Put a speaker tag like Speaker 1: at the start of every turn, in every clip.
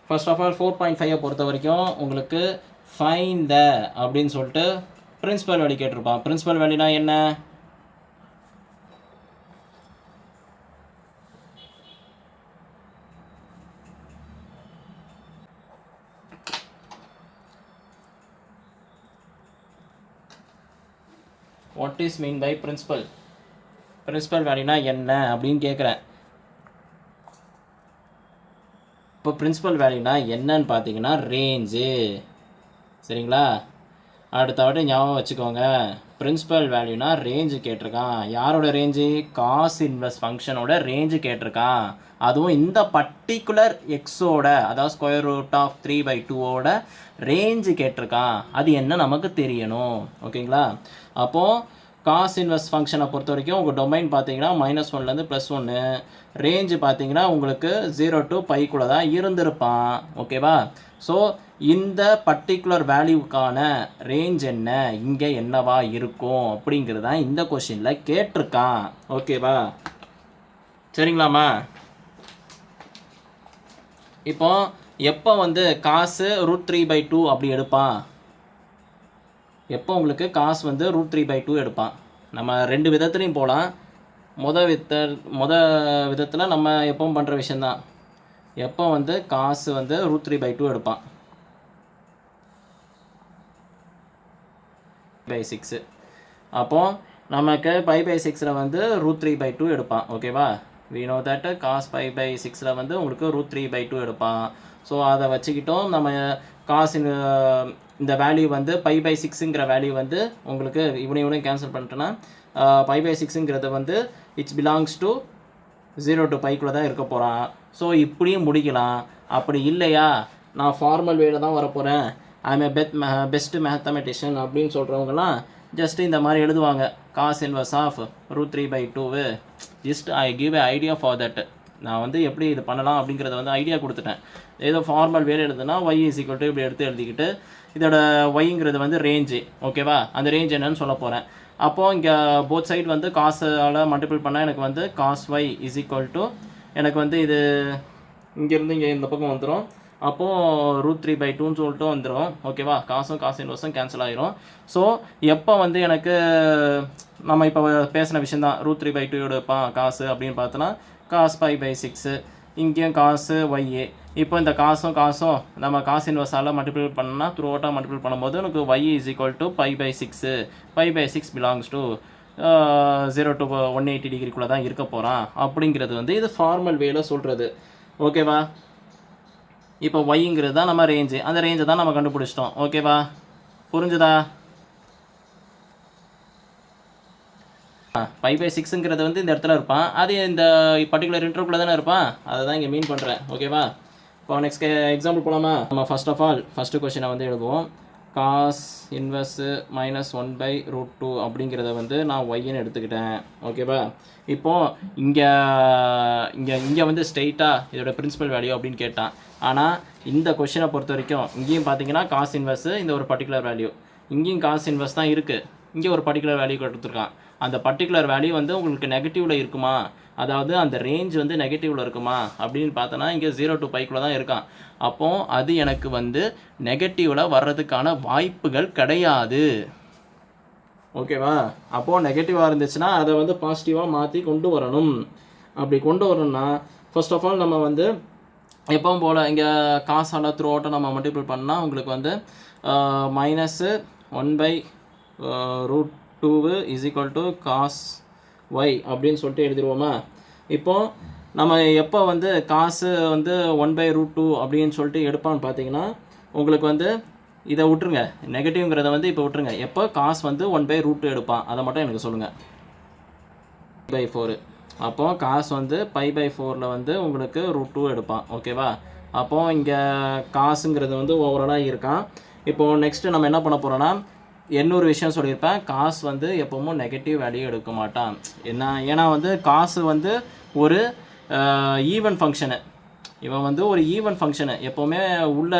Speaker 1: First of all 4.5 பொறுத்த வரைக்கும் உங்களுக்கு ஃபைன் த அப்படின்னு சொல்லிட்டு பிரின்சிபல் வேல்யூ கேட்டிருப்பான். பிரின்சிபல் வேல்யூனா என்ன? What is mean by principal? Principal வேல்யூனா என்ன அப்படின்னு கேட்குறேன். இப்போ பிரின்சிபல் வேல்யூனா என்னன்னு பார்த்தீங்கன்னா ரேஞ்சு. சரிங்களா? அடுத்த வாட்டி ஞாபகம் வச்சுக்கோங்க. பிரின்சிபல் வேல்யூனா ரேஞ்சு கேட்டிருக்கான். யாரோட ரேஞ்சு? காஸ் இன்வெர்ஸ் ஃபங்க்ஷனோட ரேஞ்சு கேட்டிருக்கான். அதுவும் இந்த பர்டிகுலர் எக்ஸோட, அதாவது ஸ்கொயர் ரூட் ஆஃப் 3/2ஓட ரேஞ்சு கேட்டிருக்கான். அது என்ன நமக்கு தெரியணும். ஓகேங்களா? அப்போது காஸ் இன்வெர்ஸ் ஃபங்க்ஷனை பொறுத்த வரைக்கும் உங்கள் டொமைன் பார்த்தீங்கன்னா -1லேருந்து +1, ரேஞ்சு பார்த்தீங்கன்னா உங்களுக்கு 0 to πக்குள்ளே தான் இருந்திருப்பான். ஓகேவா? ஸோ இந்த பர்டிகுலர் வேல்யூக்கான ரேஞ்ச் என்ன, இங்கே என்னவா இருக்கும் அப்படிங்கிறது தான் இந்த கொஷினில் கேட்டிருக்கான். ஓகேவா? சரிங்களாம்மா? இப்போ எப்போ வந்து காசு √3/2 அப்படி எடுப்பான்? எப்போ உங்களுக்கு காசு வந்து √3/2 எடுப்பான்? நம்ம 2 விதத்துலையும் போகலாம். மொத விதத்தில் நம்ம எப்பவும் பண்ணுற விஷயந்தான். எப்போ வந்து காசு வந்து √3/2 எடுப்பான்? π/6. அப்போது நமக்கு π/6 வந்து √3/2 எடுப்பான். ஓகேவா? we know that cos π/6 வந்து உங்களுக்கு √3/2 எடுப்பான். ஸோ அதை வச்சுக்கிட்டோம் நம்ம காசு இந்த வேல்யூ வந்து π/6ங்கிற வேல்யூ வந்து உங்களுக்கு இவனையும் கேன்சல் பண்ணிட்டோன்னா π/6ங்கிறது வந்து இட்ஸ் பிலாங்ஸ் டு 0 to πக்குள்ளே தான் இருக்க போகிறான். ஸோ இப்படியும் முடிக்கலாம். அப்படி இல்லையா, நான் ஃபார்மல் வேல தான் வரப்போகிறேன், ஐம் ஏ பெஸ்ட் மேத்தமெட்டிஷியன் அப்படின்னு சொல்கிறவங்கலாம் ஜஸ்ட் இந்த மாதிரி எழுதுவாங்க. Cos inverse of √3/2. Just I give a idea for that. நான் வந்து எப்படி இது பண்ணலாம் அப்படிங்கிறத வந்து ஐடியா கொடுத்துட்டேன். ஏதோ ஃபார்மல் வேலை எழுதுனா y = இப்படி எடுத்து எழுதிக்கிட்டு இதோட ஒய்ங்கிறது வந்து ரேஞ்சு. ஓகேவா? அந்த ரேஞ்ச் என்னன்னு சொல்ல போகிறேன். அப்போது இங்கே போத் சைடு வந்து காசால் மல்டிபிள் பண்ணால் எனக்கு வந்து cos y = எனக்கு வந்து இது இங்கேருந்து இங்கே இந்த பக்கம் வந்துடும். அப்போது √3/2ன்னு சொல்லிட்டு வந்துடும். ஓகேவா? காசும் காசு இன்வெர்ஸும் கேன்சல் ஆகிரும். ஸோ எப்போ வந்து எனக்கு நம்ம இப்போ பேசின விஷயந்தான் √3/2 எடுப்பான் காசு அப்படின்னு பார்த்தோன்னா cos π/6, இங்கேயும் காசு y. இப்போ இந்த காசும் நம்ம காசு இன்வெர்ஸால் மல்டிபிள் பண்ணால் த்ரூ அவுட்டாக மல்டிபிள் பண்ணும்போது எனக்கு y = π/6. π/6 பிலாங்ஸ் டு 0 to 180 டிகிரிக்குள்ளே தான் இருக்க போகிறான் அப்படிங்கிறது வந்து இது ஃபார்மல் வேல சொல்கிறது. ஓகேவா? இப்போ ஒய்ங்கிறது தான் நம்ம ரேஞ்சு. அந்த ரேஞ்சை தான் நம்ம கண்டுபிடிச்சிட்டோம். ஓகேவா? புரிஞ்சுதா? π/6ங்கிறது வந்து இந்த இடத்துல இருப்பான். அது இந்த பர்டிகுலர் இன்டர்வல்குள்ளே தானே இருப்பான். அதை தான் இங்கே மீன் பண்ணுறேன். ஓகேவா? இப்போ நெக்ஸ்ட் எக்ஸாம்பிள் போகலாமா? நம்ம ஃபர்ஸ்ட் ஆஃப் ஆல் ஃபஸ்ட்டு கொஸ்டினை வந்து எழுதுவோம். காஸ் இன்வெர்ஸ் -1/√2 அப்படிங்கிறத வந்து நான் ஒய்ன்னு எடுத்துக்கிட்டேன். ஓகேவா? இப்போது இங்கே வந்து ஸ்ட்ரெயிட்டாக இதோட பிரின்சிபல் வேல்யூ அப்படின்னு கேட்டான். ஆனால் இந்த கொஷினை பொறுத்த வரைக்கும் இங்கேயும் பார்த்தீங்கன்னா காஸ் இன்வெர்ஸு இந்த ஒரு பர்டிகுலர் வேல்யூ, இங்கேயும் காஸ் இன்வெர்ஸ் தான் இருக்குது. இங்கே ஒரு பர்டிகுலர் வேல்யூ கொடுத்துருக்கான். அந்த பர்டிகுலர் வேல்யூ வந்து உங்களுக்கு நெகட்டிவில் இருக்குமா, அதாவது அந்த ரேஞ்ச் வந்து நெகட்டிவில் இருக்குமா அப்படின்னு பார்த்தோன்னா இங்கே 0 to πக்குள்ளே தான் இருக்கான். அப்போது அது எனக்கு வந்து நெகட்டிவில் வர்றதுக்கான வாய்ப்புகள் கிடையாது. ஓகேவா? அப்போது நெகட்டிவாக இருந்துச்சுன்னா அதை வந்து பாசிட்டிவாக மாற்றி கொண்டு வரணும். அப்படி கொண்டு வரணும்னா ஃபர்ஸ்ட் ஆஃப் ஆல் நம்ம வந்து எப்பவும் போல் இங்கே காசால் த்ரூ அவுட்டை நம்ம மல்டிபிள் பண்ணால் உங்களுக்கு வந்து -1/√2 = cos y அப்படின்னு சொல்லிட்டு எழுதிடுவோமா? இப்போது நம்ம எப்போ வந்து காசு வந்து 1/√2 அப்படின்னு சொல்லிட்டு எடுப்பான்னு பார்த்தீங்கன்னா உங்களுக்கு வந்து இதை விட்டுருங்க, நெகட்டிவ்ங்கிறத வந்து இப்போ விட்டுருங்க. எப்போ காசு வந்து 1/√2 எடுப்பான் அதை மட்டும் எனக்கு சொல்லுங்கள். π/4. அப்போது காசு வந்து π/4ல் வந்து உங்களுக்கு √2 எடுப்பான். ஓகேவா? அப்போது இங்கே காசுங்கிறது வந்து ஓவராலாக இருக்கான். இப்போது நெக்ஸ்ட்டு நம்ம என்ன பண்ண போகிறோன்னா, இன்னொரு விஷயம் சொல்லியிருப்பேன், காசு வந்து எப்போவும் நெகட்டிவ் வேல்யூ எடுக்க மாட்டான். ஏன்னா வந்து காசு வந்து ஒரு ஈவன் ஃபங்க்ஷனு. இவன் வந்து ஒரு ஈவன் ஃபங்க்ஷனு. எப்போவுமே உள்ள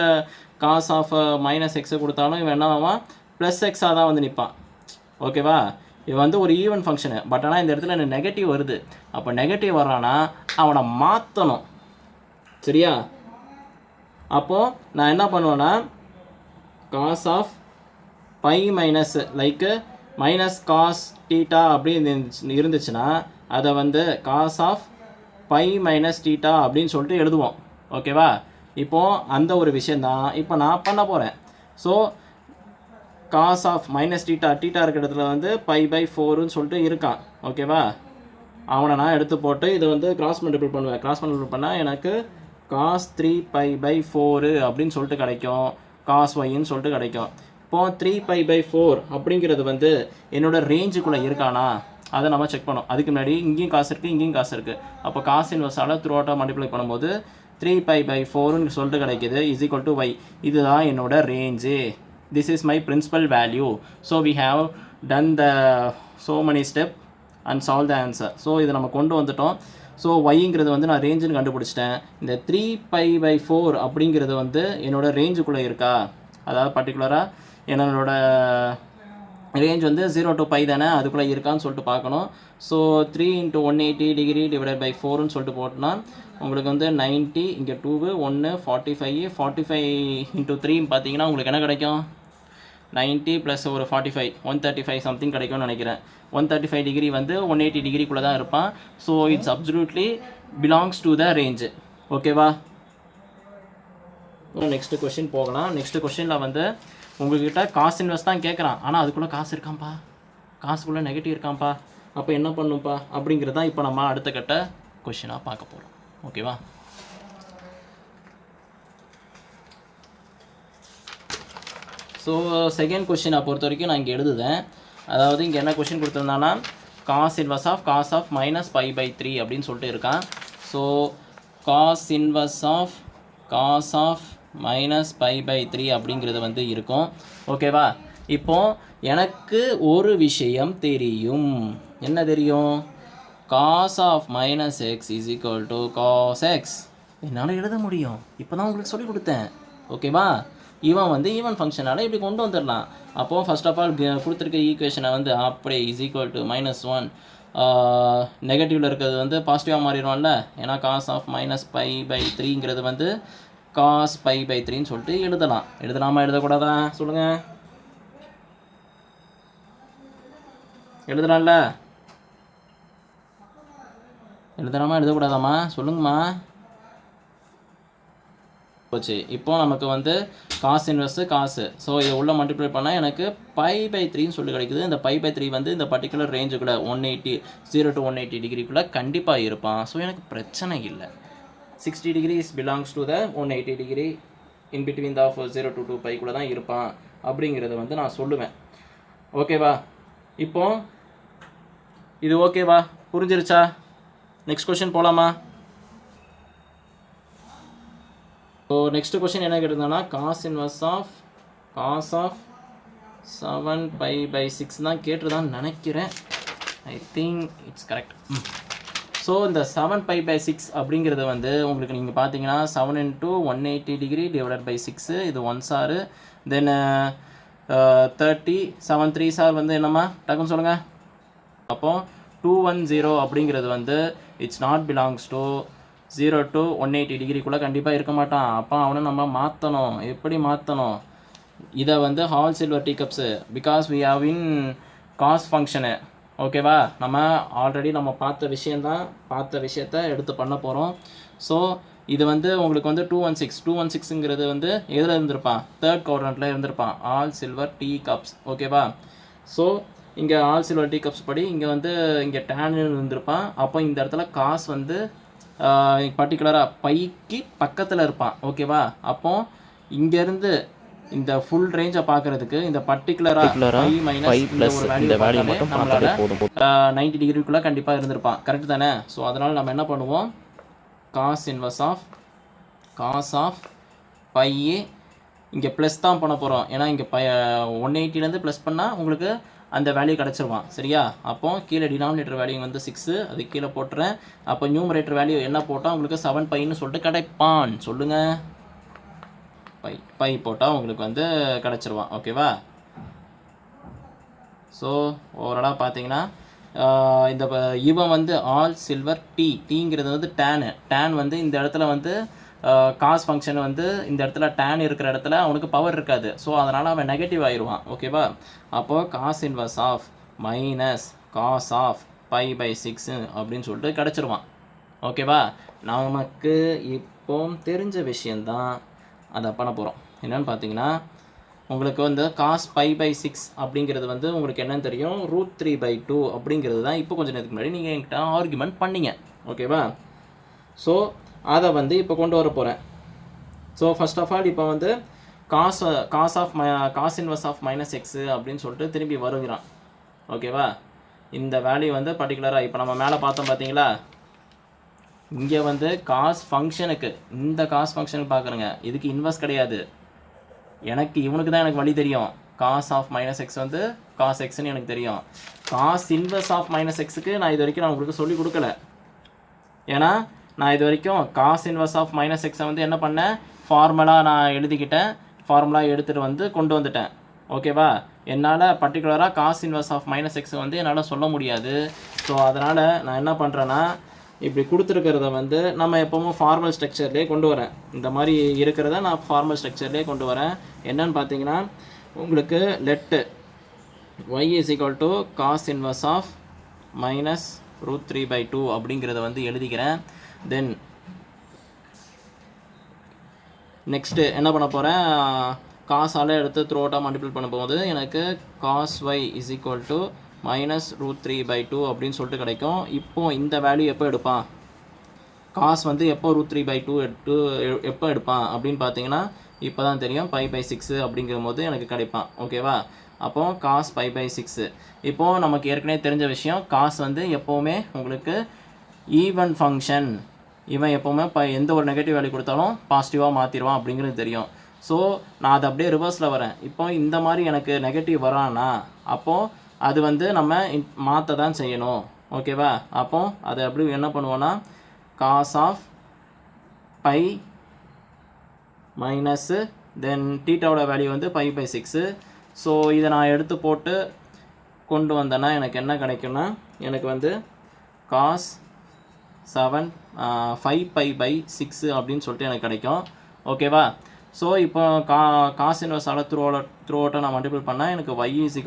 Speaker 1: காஸ் ஆஃப் -x கொடுத்தாலும் இவன் என்ன ஆவான், +x தான் வந்து நிற்பான். ஓகேவா? இவன் வந்து ஒரு ஈவன் ஃபங்க்ஷனு. பட் ஆனால் இந்த இடத்துல எனக்கு நெகட்டிவ் வருது. அப்போ நெகட்டிவ் வரானா அவனை மாற்றணும். சரியா? அப்போது நான் என்ன பண்ணுவேன்னா காஸ் ஆஃப் பை மைனஸ் லைக்கு மைனஸ் காஸ் டீட்டா அப்படின்னு இருந்துச்சுன்னா அதை வந்து cos of pi minus theta அப்படின்னு சொல்லிட்டு எழுதுவோம். ஓகேவா? இப்போது அந்த ஒரு விஷயந்தான் இப்போ நான் பண்ண போகிறேன். So cos of minus theta இருக்கிற இடத்துல வந்து பை பை 4ன்னு சொல்லிட்டு இருக்கான். ஓகேவா? அவனை நான் எடுத்து போட்டு இதை வந்து கிராஸ் மல்டிபிள் பண்ணுவேன். கிராஸ் மல்டிபிள் பண்ணால் எனக்கு காஸ் 3 பை பை 4 அப்படின்னு சொல்லிட்டு கிடைக்கும். காஸ் ஒய்ன்னு சொல்லிட்டு கிடைக்கும். இப்போது 3 பை பை 4 அப்படிங்கிறது வந்து என்னோடய ரேஞ்சுக்குள்ளே இருக்கானா அதை நம்ம செக் பண்ணோம். அதுக்கு முன்னாடி இங்கேயும் காசு இருக்குது, இங்கேயும் காசு இருக்குது. அப்போ காஸ் இன்வர்ஸால் த்ரூ அவுட்டாக மல்டிப்ளை பண்ணும்போது 3 பை பை 4ன்னு சொல்லிட்டு கிடைக்கிது இஸ் ஈக்குவல் டு y. இதுதான் என்னோட range. This is my principal value. So we have done the so many step and solve the answer. ஸோ இதை நம்ம கொண்டு வந்துட்டோம். ஸோ ஒய்ங்கிறது வந்து நான் ரேஞ்சுன்னு கண்டுபிடிச்சிட்டேன். இந்த 3 பை பை 4 அப்படிங்கிறது வந்து என்னோடய ரேஞ்சுக்குள்ளே இருக்கா, அதாவது பர்டிகுலராக என்னோட ரேஞ்ச் வந்து 0 to பை தானே, அதுக்குள்ளே இருக்கான்னு சொல்லிட்டு பார்க்கணும். ஸோ 3 × 180 டிகிரி டிவைடட் பை 4ன்னு சொல்லிட்டு போட்டோன்னா உங்களுக்கு வந்து 90, இங்கே 2 1 45 × 3 பார்த்தீங்கன்னா உங்களுக்கு என்ன கிடைக்கும்? 90 + ஒரு 45 135 சம்திங் கிடைக்கும்னு நினைக்கிறேன். 135 டிகிரி வந்து 180 டிகிரிக்குள்ளே தான் இருப்பான். So it's absolutely belongs to the range. ஓகேவா? நெக்ஸ்ட் கொஷின் போகலாம். நெக்ஸ்ட் கொஷினில் வந்து உங்கள்கிட்ட காசு இன்வெஸ்ட் தான் கேட்குறான், ஆனால் அதுக்குள்ளே காசு இருக்கான்ப்பா, காசுக்குள்ளே நெகட்டிவ் இருக்கான்ப்பா, அப்போ என்ன பண்ணும்ப்பா அப்படிங்கிறது தான் இப்போ நம்ம அடுத்த கட்ட கொஷினாக பார்க்க போகிறோம். ஓகேவா? ஸோ செகண்ட் கொஷினை பொறுத்த வரைக்கும் நான் இங்கே எழுதுதேன். அதாவது இங்கே என்ன கொஷின் கொடுத்துருந்தான்னா cos inverse of cos of minus pi pi 3 அப்படின்னு சொல்லிட்டு இருக்கான். So cos inverse of cos of minus pi pi 3 அப்படிங்கிறது வந்து இருக்கும். ஓகேவா? இப்போது எனக்கு ஒரு விஷயம் தெரியும். என்ன தெரியும்? Cos of minus x is equal to cos x. என்னால் எழுத முடியும். இப்போ தான் உங்களுக்கு சொல்லிக் கொடுத்தேன். ஓகேவா? இவன் வந்து ஈவன் ஃபங்க்ஷனால் இப்படி கொண்டு வந்துடலாம். அப்போது ஃபர்ஸ்ட் ஆஃப் ஆல் கொடுத்துருக்க ஈக்குவேஷனை வந்து அப்படியே இஸ் ஈக்குவல் டு -1 நெகட்டிவில் இருக்கிறது வந்து பாசிட்டிவாக மாறிடும்ல. ஏன்னா cos of minus pi pi 3ங்கிறது வந்து காஸ் பை பை 3ன்னு சொல்லிட்டு எழுதலாம். எழுதலாமா எழுதக்கூடாதா சொல்லுங்கள்? எழுதலாம்ல? எழுதலாமா எழுதக்கூடாதாம்மா சொல்லுங்கம்மா? போச்சு. இப்போ நமக்கு வந்து காஸ் இன்வெர்ஸு காசு. ஸோ இதை உள்ள மல்டிப்ளை பண்ணால் எனக்கு பை பை 3ன்னு சொல்லி கிடைக்குது. இந்த பை பை 3 வந்து இந்த பர்டிகுலர் ரேஞ்சுக்குள்ளே 0 to 180 டிகிரிக்குள்ளே கண்டிப்பாக இருப்பான். ஸோ எனக்கு பிரச்சனை இல்லை. 60 degrees belongs to the 180 degree in between the 0 to 2 பைக்குள்ளே தான் இருப்பான் அப்படிங்கிறத வந்து நான் சொல்லுவேன். ஓகேவா? இப்போ இது ஓகேவா? புரிஞ்சிருச்சா? நெக்ஸ்ட் கொஷின் போகலாமா? ஸோ நெக்ஸ்ட் கொஷின் என்ன கேட்டிருந்தோன்னா cos inverse of cos of 7 pi pi 6 தான் கேட்டுருதான்னு நினைக்கிறேன். I think it's correct. So இந்த 7 பை பை 6 அப்படிங்கிறது வந்து உங்களுக்கு நீங்கள் பார்த்தீங்கன்னா 7 × 180 டிகிரி டிவைடட் பை 6 இது 1 சார், தென் 30 7 3 சார் வந்து என்னம்மா டக்குன்னு சொல்லுங்கள். அப்போது 210 அப்படிங்கிறது வந்து it's not belongs to 0 to 180 டிகிரிக்குள்ளே கண்டிப்பாக இருக்க மாட்டான். அப்போ அவனை நம்ம மாற்றணும். எப்படி மாற்றணும்? இதை வந்து all silver tea cups because we have in cos function. ஓகேவா? நம்ம ஆல்ரெடி நம்ம பார்த்த விஷயத்த எடுத்து பண்ண போகிறோம். ஸோ இது வந்து உங்களுக்கு வந்து 216ங்கிறது வந்து எதில் இருந்திருப்பான்? தேர்ட் குவாட்ரண்ட்டில் இருந்திருப்பான். All silver tea cups. ஓகேவா? ஸோ இங்கே ஆல் சில்வர் டீ கப்ஸ் படி இங்கே வந்து இங்கே டேன் இருந்திருப்பான். அப்போ இந்த இடத்துல காசு வந்து பர்டிகுலராக பைக்கு பக்கத்தில் இருப்பான். ஓகேவா? அப்போ இங்கேருந்து இந்த ஃபுல் ரேஞ்சை பார்க்குறதுக்கு இந்த பர்டிகுலராக பை மைனஸ் இந்த வேல்யூ மட்டும் நம்மளால் 90 டிகிரிக்குள்ளே கண்டிப்பாக இருந்திருப்பான். கரெக்ட் தானே? ஸோ அதனால் நம்ம என்ன பண்ணுவோம்? Cos inverse of cos of pi இங்கே ப்ளஸ் தான் பண்ண போகிறோம். ஏன்னா இங்கே 180லேருந்து ப்ளஸ் பண்ணால் உங்களுக்கு அந்த வேல்யூ கிடச்சிருவான். சரியா? அப்போ கீழே டினாமினேட்டர் வேல்யூ வந்து 6, அது கீழே போட்டுறேன். அப்போ நியூமரேட்டர் வேல்யூ என்ன போட்டால் உங்களுக்கு 7 பைன்னு சொல்லிட்டு கிடைப்பான். சொல்லுங்கள். பை போட்டால் உங்களுக்கு வந்து கிடச்சிருவான். ஓகேவா? ஸோ ஓவராலாக பார்த்தீங்கன்னா இந்த இவன் வந்து ஆல் சில்வர் டீங்கிறது வந்து டேன் வந்து இந்த இடத்துல வந்து காஸ் ஃபங்க்ஷன் வந்து இந்த இடத்துல டேன் இருக்கிற இடத்துல அவனுக்கு பவர் இருக்காது. ஸோ அதனால் அவன் நெகட்டிவ் ஆயிடுவான். ஓகேவா? அப்போது cos inverse of minus cos of π/6 அப்படின்னு சொல்லிட்டு கிடச்சிருவான். ஓகேவா? நமக்கு இப்போ தெரிஞ்ச விஷயந்தான் அதை பண்ண போகிறோம். என்னென்னு பார்த்தீங்கன்னா, உங்களுக்கு வந்து காஸ் π/6 அப்படிங்கிறது வந்து உங்களுக்கு என்னன்னு தெரியும், √3/2 அப்படிங்கிறது தான் இப்போ கொஞ்சம் நேரத்துக்கு முன்னாடி நீங்கள் என்கிட்ட ஆர்குமெண்ட் பண்ணீங்க. ஓகேவா? ஸோ அதை வந்து இப்போ கொண்டு வர போகிறேன். ஸோ ஃபர்ஸ்ட் ஆஃப் ஆல் இப்போ வந்து காஸ் இன்வர்ஸ் ஆஃப் -x அப்படின்னு சொல்லிட்டு திரும்பி வருகிறான். ஓகேவா? இந்த வேல்யூ வந்து பர்டிகுலராக இப்போ நம்ம மேலே பார்த்தோம் பார்த்தீங்களா, இங்கே வந்து காஸ் ஃபங்க்ஷனுக்கு, இந்த காஸ் ஃபங்க்ஷனுக்கு பார்க்குறேங்க, இதுக்கு இன்வர்ஸ் கிடையாது. இவனுக்கு தான் எனக்கு வழி தெரியும். காஸ் ஆஃப் -x வந்து காஸ் எக்ஸ்ன்னு எனக்கு தெரியும். காஸ் இன்வர்ஸ் ஆஃப் -xக்கு நான் இது வரைக்கும் உங்களுக்கு சொல்லிக் கொடுக்கல. ஏன்னா நான் இது வரைக்கும் காஸ் இன்வர்ஸ் ஆஃப் -xை வந்து என்ன பண்ணேன், ஃபார்முலாக நான் எழுதிக்கிட்டேன், ஃபார்முலா எடுத்துகிட்டு வந்து கொண்டு வந்துட்டேன். ஓகேவா? என்னால் பர்டிகுலராக காஸ் இன்வர்ஸ் ஆஃப் -x வந்து என்னால் சொல்ல முடியாது. ஸோ அதனால் நான் என்ன பண்ணுறேன்னா, இப்படி கொடுத்துருக்கிறத வந்து நம்ம எப்போவும் ஃபார்மல் ஸ்ட்ரக்சர்லேயே கொண்டு வரேன். இந்த மாதிரி இருக்கிறத நான் ஃபார்மல் ஸ்ட்ரக்சர்லேயே கொண்டு வரேன். என்னன்னு பார்த்தீங்கன்னா, உங்களுக்கு let y = cos inverse of -√3/2 அப்படிங்கிறத வந்து எழுதிக்கிறேன். தென் நெக்ஸ்ட்டு என்ன பண்ண போகிறேன், காசால் எடுத்து த்ரூ அவுட்டாக மல்டிபிள் பண்ணும்போது எனக்கு காஸ் y = -√3/2 அப்படின்னு சொல்லிட்டு கிடைக்கும். இப்போது இந்த வேல்யூ எப்போ எடுப்பான், காஸ் வந்து எப்போ √3/2 எப்போ எடுப்பான் அப்படின்னு பார்த்தீங்கன்னா, இப்போ தான் தெரியும், π/6 அப்படிங்கிற போது எனக்கு கிடைப்பான். ஓகேவா? அப்போது காஸ் π/6. இப்போது நமக்கு ஏற்கனவே தெரிஞ்ச விஷயம், காஸ் வந்து எப்போவுமே உங்களுக்கு ஈவன் ஃபங்க்ஷன், இவன் எப்போவுமே எந்த ஒரு நெகட்டிவ் வேல்யூ கொடுத்தாலும் பாசிட்டிவாக மாற்றிடுவான் அப்படிங்கிறது தெரியும். ஸோ நான் அதை அப்படியே ரிவர்ஸில் வரேன். இப்போ இந்த மாதிரி எனக்கு நெகட்டிவ் வரானா, அப்போது அது வந்து நம்ம மாற்ற தான் செய்யணும். ஓகேவா? அப்போது அதை அப்படி என்ன பண்ணுவோன்னா, காஸ் ஆஃப் π மைனஸு தென் தீட்டாவோட வேல்யூ வந்து π/6. ஸோ இதை நான் எடுத்து போட்டு கொண்டு வந்தேன்னா எனக்கு என்ன கிடைக்கும்னா, எனக்கு வந்து காஸ் 5π/6 அப்படின்னு சொல்லிட்டு எனக்கு கிடைக்கும். ஓகேவா? ஸோ இப்போ காஸ் இன்வர்ஸால் த்ரூ அவுட்டாக நான் மல்டிபிள் பண்ணால் எனக்கு y =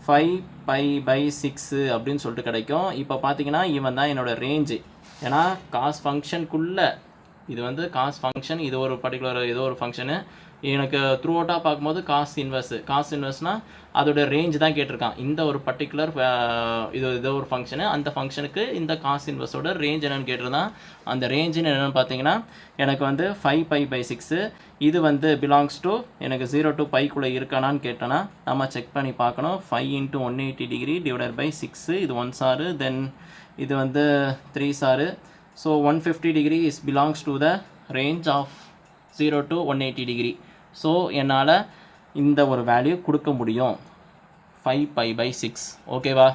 Speaker 1: 5π/6 அப்படின்னு சொல்லிட்டு கிடைக்கும். இப்போ பார்த்தீங்கன்னா, இவன் தான் என்னோடய ரேஞ்சு. ஏன்னா காஸ் ஃபங்க்ஷனுக்குள்ளே இது வந்து காஸ் ஃபங்க்ஷன், இது ஒரு பர்டிகுலர் ஏதோ ஒரு ஃபங்க்ஷனு, எனக்கு த்ரூ அவுட்டாக பார்க்கும்போது காஸ் இன்வர்ஸ்னால் அதோட ரேஞ்ச் தான் கேட்டிருக்கான். இந்த ஒரு பர்டிகுலர் ஏதோ ஒரு ஃபங்க்ஷனு, அந்த ஃபங்க்ஷனுக்கு இந்த காஸ் இன்வர்ஸோட ரேஞ்ச் என்னென்னு கேட்டிருந்தான். அந்த ரேஞ்சுன்னு என்னென்னு பார்த்தீங்கன்னா, எனக்கு வந்து 5π/6 இது வந்து பிலாங்ஸ் டு எனக்கு 0 to πக்குள்ளே இருக்கானான்னு கேட்டேன்னா நம்ம செக் பண்ணி பார்க்கணும். 5 × 180 டிகிரி / 6, இது 1 சாரு, தென் இது வந்து 3 sir. So 150 degree belongs to the range of 0 to 180 degree. So என்னால் இந்த ஒரு வேல்யூ கொடுக்க முடியும், 5π/6. ஓகேவா?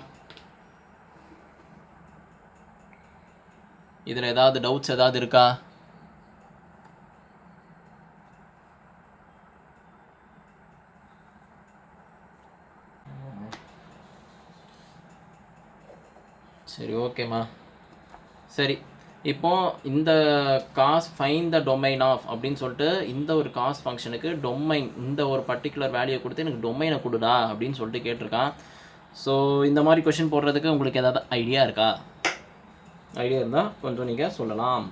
Speaker 1: இதில் ஏதாவது டவுட்ஸ் ஏதாவது இருக்கா? சரி, ஓகேம்மா. சரி, இப்போது இந்த cos find the domain of அப்படின்னு சொல்லிட்டு இந்த ஒரு காஸ் ஃபங்க்ஷனுக்கு டொமைன், இந்த ஒரு பர்டிகுலர் வேல்யூயை கொடுத்து எனக்கு டொமைனை கொடுடா அப்படின்னு சொல்லிட்டு கேட்டிருக்கான். ஸோ இந்த மாதிரி கொஷின் போடுறதுக்கு உங்களுக்கு ஏதாவது ஐடியா இருக்கா? ஐடியா இருந்தால் கொஞ்சம் நீங்கள் சொல்லலாம்.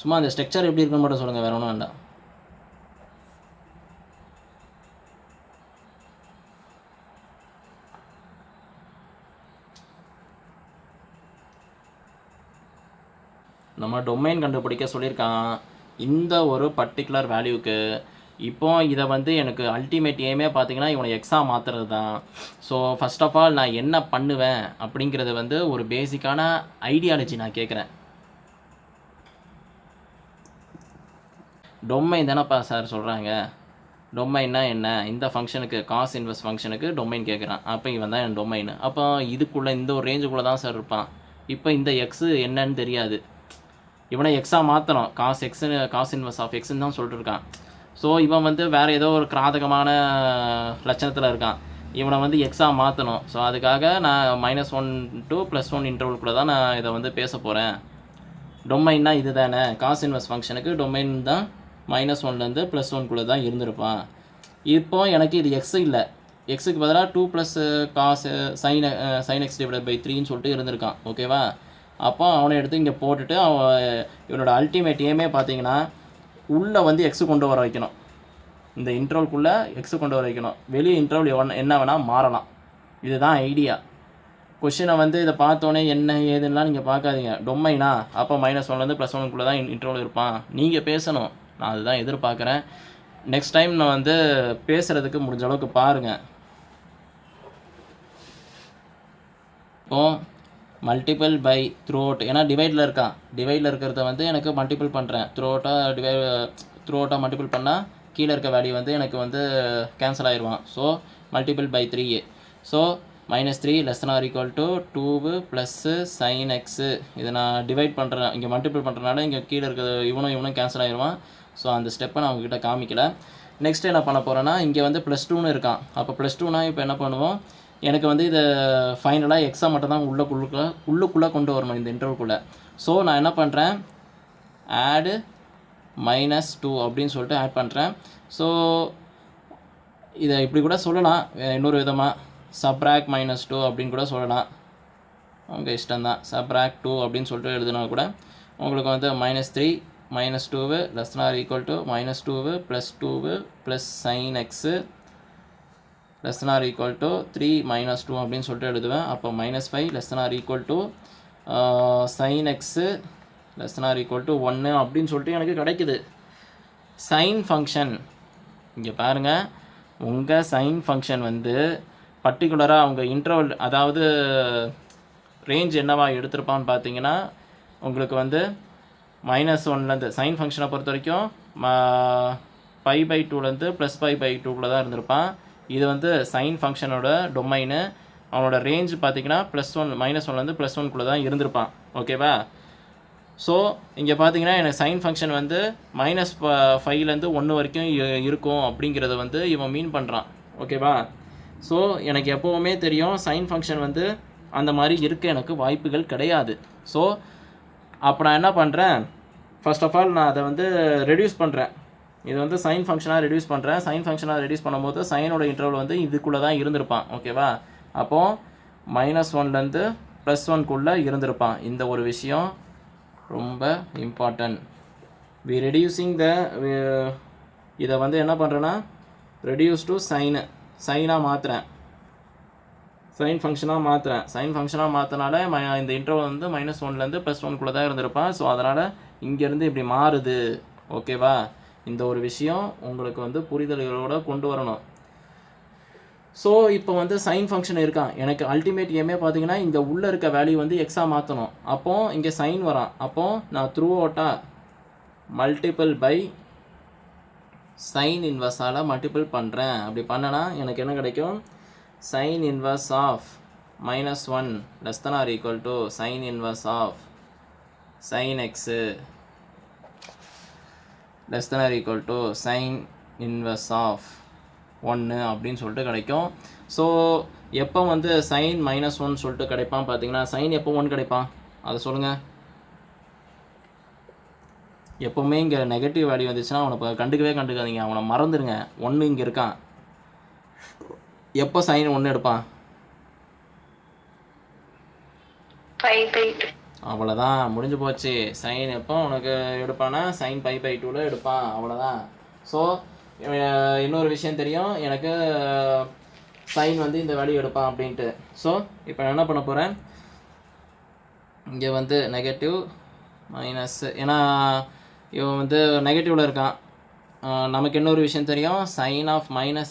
Speaker 1: சும்மா அந்த ஸ்ட்ரக்சர் எப்படி இருக்குன்னு மட்டும் சொல்லுங்கள், வேறு ஒன்றும் வேண்டாம். நம்ம டொமைன் கண்டுபிடிக்க சொல்லியிருக்கான் இந்த ஒரு பர்டிகுலர் வேல்யூக்கு. இப்போ இதை வந்து எனக்கு அல்டிமேட் எய்மே பார்த்தீங்கன்னா இவனை எக்ஸாம் மாற்றுறது தான். ஸோ ஃபர்ஸ்ட் ஆஃப் ஆல் நான் என்ன பண்ணுவேன் அப்படிங்கிறது வந்து ஒரு பேசிக்கான ஐடியாலஜி நான் கேட்குறேன். டொமைன் தானேப்பா சார் சொல்கிறாங்க, டொமைன்னா என்ன, இந்த ஃபங்க்ஷனுக்கு காஸ் இன்வர்ஸ் ஃபங்க்ஷனுக்கு டொமைன் கேட்குறான். அப்போ இவன் தான் என் டொமைன். அப்போ இதுக்குள்ளே இந்த ஒரு ரேஞ்சுக்குள்ளே தான் சார் இருப்பான். இப்போ இந்த எக்ஸு என்னன்னு தெரியாது, இவனை எக்ஸாக மாற்றணும், காஸ் இன்வர்ஸ் ஆஃப் எக்ஸ்ன்னு தான் சொல்லிட்டு இருக்கான். ஸோ இவன் வந்து வேறு ஏதோ ஒரு கிராதகமான லட்சணத்தில் இருக்கான். இவனை வந்து எக்ஸாக மாற்றணும். ஸோ அதுக்காக நான் -1 to +1 இன்டர்வல்குள்ளே தான் நான் இதை வந்து பேச போகிறேன். டொமைன்னா இது தானே, காஸ் இன்வெர்ஸ் ஃபங்க்ஷனுக்கு டொமைன் தான் -1லேருந்து +1குள்ளே தான் இருந்திருப்பான். இப்போ எனக்கு இது எக்ஸ் இல்லை, எக்ஸுக்கு பதிலாக 2 + காஸ் sin x / 3ன்னு சொல்லிட்டு இருந்திருக்கான். ஓகேவா? அப்போ அவனை எடுத்து இங்கே போட்டுட்டு இவனோட அல்டிமேட் ஏமே பார்த்தீங்கன்னா உள்ளே வந்து எக்ஸு கொண்டு வர வைக்கணும். இந்த இன்டர்வல்குள்ளே எக்ஸு கொண்டு வர வைக்கணும். வெளியே இன்டர்வல் என்ன வேணால் மாறலாம். இதுதான் ஐடியா. கொஷினை வந்து இதை பார்த்தோன்னே என்ன ஏதுன்னெலாம் நீங்கள் பார்க்காதீங்க. டொமைனா அப்போ -1லேருந்து +1குள்ளே தான் இன்டர்வல் இருப்பான். நீங்கள் பேசணும். நான் அதுதான் எதிர்பார்க்குறேன். நெக்ஸ்ட் டைம் நான் வந்து பேசுகிறதுக்கு முடிஞ்ச அளவுக்கு பாருங்கள். இப்போது மல்டிபிள் பை த்ரூஅவுட், ஏன்னா டிவைடில் இருக்கான். டிவைடில் இருக்கிறத வந்து எனக்கு மல்டிபிள் பண்ணுறேன். த்ரூஅவுட்டாக மல்டிபிள் பண்ணால் கீழே இருக்க வேல்யூ வந்து எனக்கு வந்து கேன்சல் ஆயிடுவான். So multiple by 3. So -3 ≤ 2 + sin x. இதை நான் டிவைட் பண்ணுறேன், இங்கே மல்டிபிள் பண்ணுறதுனால இங்கே கீழே இருக்க இவனும் கேன்சல் ஆகிடுவான். ஸோ அந்த ஸ்டெப்பை நான் உங்ககிட்ட காமிக்கல. நெக்ஸ்ட் என்ன பண்ண போகிறேன்னா, இங்கே வந்து +2ன்னு இருக்கான். அப்போ +2னா இப்போ என்ன பண்ணுவோம், எனக்கு வந்து இதை ஃபைனலாக எக்ஸாக மட்டும் தான் உள்ளுக்குள்ளே கொண்டு வரணும் இந்த இன்டர்வல்குள்ளே. ஸோ நான் என்ன பண்ணுறேன், ஆடு -2 அப்படின்னு சொல்லிட்டு ஆட் பண்ணுறேன். ஸோ இதை இப்படி கூட சொல்லலாம், இன்னொரு விதமாக சப்ராக்ட் -2 அப்படின்னு கூட சொல்லலாம். உங்கள் இஷ்டம்தான். சப்ராக்ட் 2 அப்படின்னு சொல்லிட்டு எழுதுனா கூட உங்களுக்கு வந்து -3 -2 ≤ -2 +2 + sin x ≤ 3 -2 அப்படின்னு சொல்லிட்டு எழுதுவேன். அப்போ -5 ≤ sin x ≤ 1 அப்படின்னு சொல்லிட்டு எனக்கு கிடைக்குது. சைன் ஃபங்க்ஷன் இங்கே பாருங்கள், உங்கள் சைன் ஃபங்க்ஷன் வந்து பர்டிகுலராக அவங்க இன்டர்வல், அதாவது ரேஞ்ச் என்னவா எடுத்திருப்பான்னு பார்த்தீங்கன்னா, உங்களுக்கு வந்து -1லேருந்து சைன் ஃபங்க்ஷனை பொறுத்த வரைக்கும் π/2லேருந்து +π/2குள்ளே தான் இருந்திருப்பான். இது வந்து சைன் ஃபங்க்ஷனோட டொமைனு. அவனோட ரேஞ்ச் பார்த்தீங்கன்னா -1லேருந்து +1குள்ளே தான் இருந்திருப்பான். ஓகேவா? ஸோ இங்கே பார்த்தீங்கன்னா எனக்கு சைன் ஃபங்க்ஷன் வந்து -5லேருந்து 1 வரைக்கும் இருக்கும் அப்படிங்கிறத வந்து இவன் மீன் பண்ணுறான். ஓகேவா? ஸோ எனக்கு எப்போவுமே தெரியும் சைன் ஃபங்க்ஷன் வந்து அந்த மாதிரி இருக்க எனக்கு வாய்ப்புகள் கிடையாது. ஸோ அப்போ நான் என்ன பண்ணுறேன், ஃபர்ஸ்ட் ஆஃப் ஆல் நான் அதை வந்து ரெடியூஸ் பண்ணுறேன். இது வந்து சைன் ஃபங்க்ஷனாக ரெடியூஸ் பண்ணுறேன். சைன் ஃபங்க்ஷனாக ரெடியூஸ் பண்ணும்போது சைனோட இன்டர்வல் வந்து இதுக்குள்ளே தான் இருந்திருப்பான். ஓகேவா? அப்போது -1லேருந்து +1குள்ளே இருந்திருப்பான். இந்த ஒரு விஷயம் ரொம்ப இம்பார்ட்டன்ட். ரெடியூசிங் இதை வந்து என்ன பண்ணுறேன்னா, ரெடியூஸ் டு சைனாக மாற்றுறேன், சைன் ஃபங்க்ஷனாக மாற்றுறேன். சைன் ஃபங்க்ஷனாக மாற்றினால இந்த இன்டர்வல் வந்து -1லேருந்து +1குள்ளே தான் இருந்திருப்பான். ஸோ அதனால் இங்கேருந்து இப்படி மாறுது. ஓகேவா? இந்த ஒரு விஷயம் உங்களுக்கு வந்து புரிதல்களோடு கொண்டு வரணும். ஸோ இப்போ வந்து சைன் ஃபங்க்ஷன் இருக்கான். எனக்கு அல்டிமேட் ஏமே பார்த்தீங்கன்னா இந்த உள்ளே இருக்க வேல்யூ வந்து எக்ஸாக மாற்றணும். அப்போது இங்கே சைன் வரான். அப்போது நான் த்ரூ அவுட்டாக மல்டிபிள் பை சைன் இன்வர்ஸால் மல்டிபிள் பண்ணுறேன். அப்படி பண்ணனா எனக்கு என்ன கிடைக்கும், sine inverse of -1 ≤ sine inverse of sin x ≤ sine inverse of 1 அப்படின்னு சொல்லிட்டு கிடைக்கும். ஸோ எப்போ வந்து சைன் -1 சொல்லிட்டு கிடைப்பான் பார்த்தீங்கன்னா, சைன் எப்போ 1 கிடைப்பான் அதை சொல்லுங்கள். எப்போவுமே இங்கே நெகட்டிவ் வேல்யூ வந்துச்சுன்னா அவனை கண்டுக்காதீங்க, அவனை மறந்துடுங்க. 1 இங்கே இருக்கான். எப்போ சைன் 1 எடுப்பான், அவ்வளோதான், முடிஞ்சு போச்சு. சைன் எப்போ உனக்கு எடுப்பானா, சைன் π/2 எடுப்பான். அவ்வளோதான். ஸோ இன்னொரு விஷயம் தெரியும் எனக்கு, சைன் வந்து இந்த வேல்யூ எடுப்பான் அப்படின்ட்டு. ஸோ இப்போ நான் என்ன பண்ண போகிறேன், இங்கே வந்து நெகட்டிவ் மைனஸ், ஏன்னா இவன் வந்து நெகட்டிவில் இருக்கான். நமக்கு இன்னொரு விஷயம் தெரியும், சைன் ஆஃப்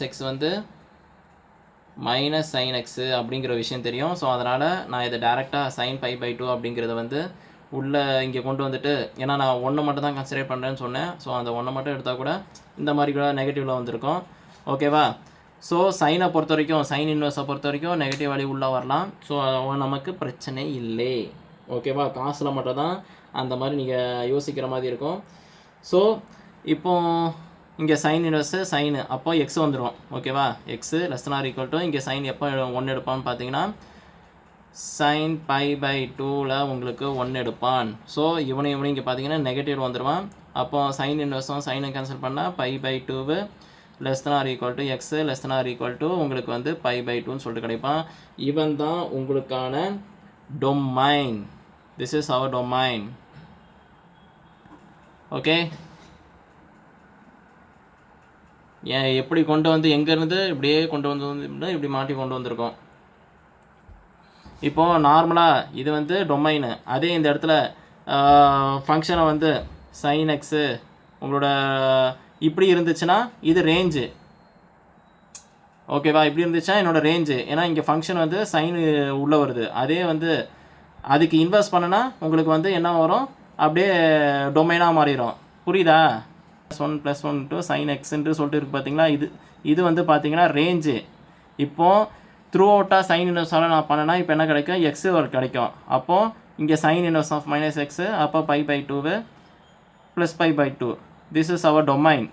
Speaker 1: -x வந்து -sin x அப்படிங்கிற விஷயம் தெரியும். ஸோ அதனால் நான் இதை டேரெக்டாக sin π/2 அப்படிங்கிறத வந்து உள்ளே இங்கே கொண்டு வந்துட்டு, ஏன்னா நான் 1 மட்டும் தான் கன்சிடர் பண்ணுறேன்னு சொன்னேன். ஸோ அந்த 1 மட்டும் எடுத்தால் கூட இந்த மாதிரி கூட நெகட்டிவில் வந்திருக்கும். ஓகேவா? ஸோ சைனை பொறுத்த வரைக்கும், சைன் இன்வர்ஸை பொறுத்த வரைக்கும் நெகட்டிவ் வேல்யூ உள்ளே வரலாம். ஸோ நமக்கு பிரச்சனை இல்லை. ஓகேவா? காசில் மட்டும் தான் அந்த மாதிரி நீங்கள் யோசிக்கிற மாதிரி இருக்கும். ஸோ இப்போ இங்கே சைன் இன்வெர்ஸு சைனு, அப்போ எக்ஸ் வந்துடும். ஓகேவா, x less than or equal to இங்கே சைன் எப்போ 1 எடுப்பான்னு பார்த்தீங்கன்னா சைன் பை பை 2ல் உங்களுக்கு 1 எடுப்பான். ஸோ இவனையும் இங்கே பார்த்தீங்கன்னா நெகட்டிவ் வந்துடுவான். அப்போ சைன் இன்வெர்ஸும் சைனும் கேன்சல் பண்ணால் pi by 2 less than or equal to x less than or equal to உங்களுக்கு வந்து பை பை 2ன்னு சொல்லிட்டு கிடைப்பான். இவன் தான் உங்களுக்கான domain. This is our domain. Okay, ஏன் எப்படி கொண்டு வந்து எங்கேருந்து இப்படியே கொண்டு வந்து இப்படி மாட்டி கொண்டு வந்திருக்கோம். இப்போது நார்மலாக இது வந்து டொமைனு. அதே இந்த இடத்துல ஃபங்க்ஷனை வந்து சைன் எக்ஸு உங்களோட இப்படி இருந்துச்சுன்னா இது ரேஞ்சு. ஓகேவா, இப்படி இருந்துச்சுன்னா என்னோடய ரேஞ்சு. ஏன்னா இங்கே ஃபங்க்ஷன் வந்து சைனு உள்ளே வருது. அதே வந்து அதுக்கு இன்வெஸ்ட் பண்ணுனா உங்களுக்கு வந்து என்ன வரும், அப்படியே டொமைனாக மாறிடும். புரியுதா? +1 +1 டு சைன் எக்ஸ்ன்ட்டு சொல்லிட்டு இருக்குது பார்த்தீங்களா. இது வந்து பார்த்தீங்கன்னா ரேஞ்சு. இப்போது த்ரூ அவுட்டாக சைன் இன்வெர்ஸால் நான் பண்ணேன்னா இப்போ என்ன கிடைக்கும், எக்ஸு கிடைக்கும். அப்போது இங்கே சைன் இன்வெர்ஸ் ஆஃப் -x, அப்போ pi by 2 plus pi by 2. This is our domain.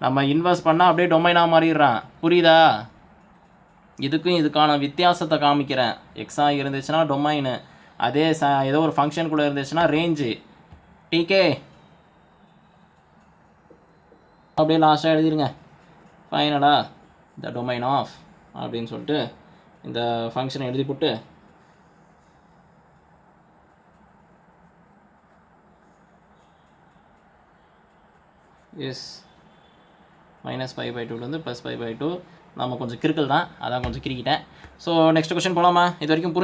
Speaker 1: நம்ம இன்வெஸ்ட் பண்ணால் அப்படியே டொமைனாக மாறிடுறான். புரியுதா? இதுக்கும் இதுக்கான வித்தியாசத்தை காமிக்கிறேன். எக்ஸாக இருந்துச்சுன்னா டொமைனு, அதே ஏதோ ஒரு ஃபங்க்ஷனுக்குள்ளே இருந்துச்சுன்னா ரேஞ்சு. டீகே அப்படியே லாஸ்ட்டாக எழுதிருங்க. ஃபைனலாக த டொமைன் ஆஃப் அப்படின்னு சொல்லிட்டு இந்த ஃபங்க்ஷனை எழுதி போட்டு எஸ் -π/2 +π/2. நம்ம கொஞ்சம் கிறுக்கல் தான், அதான் கொஞ்சம் கிரிக்கிட்டேன். ஸோ நெக்ஸ்ட் கொஸ்டின் போகலாமா? இது வரைக்கும்